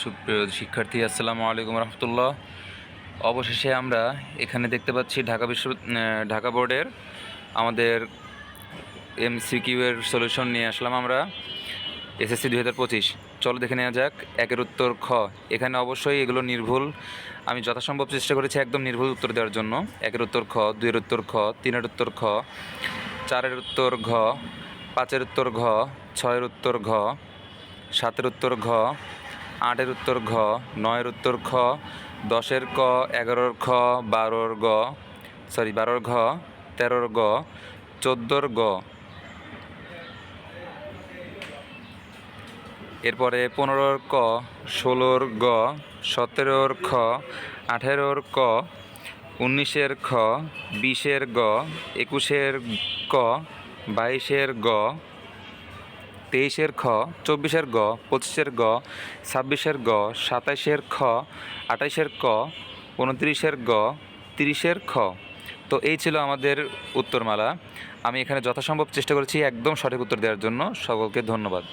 সুপ্রিয় শিক্ষার্থী, আসসালামু আলাইকুম রহমতুল্লাহ। অবশেষে আমরা এখানে দেখতে পাচ্ছি ঢাকা বোর্ডের আমাদের MCQ এর সলিউশন নিয়ে আসলাম আমরা, SSC 2025। চলো দেখে নেওয়া যাক। একের উত্তর খ। এখানে অবশ্যই এগুলো নির্ভুল, আমি যথাসম্ভব চেষ্টা করেছি একদম নির্ভুল উত্তর দেওয়ার জন্য। একের উত্তর খ, দুইয়ের উত্তর খ, তিনের উত্তর খ, চারের উত্তর ঘ, পাঁচের উত্তর ঘ, ছয়ের উত্তর ঘ, সাতের উত্তর ঘ, আটের উত্তর ঘ, নয়ের উত্তর খ, 10-এর ক, 11-র খ, 12-র ঘ, 13-র গ, 14-র গ। এরপরে 15-র ক, 16-র গ, 17-র খ, 18-র ক, 19-এর খ, 20-এর গ, 21-এর ক, 22-এর গ, 23-এর খ, 24-এর গ, 25-এর গ, 26-এর গ, 27-এর খ, 28-এর ক, 29-এর গ, 30-এর খ। তো এই ছিল আমাদের উত্তরমালা। আমি এখানে যথাসম্ভব চেষ্টা করেছি একদম সঠিক উত্তর দেওয়ার জন্য। সকলকে ধন্যবাদ।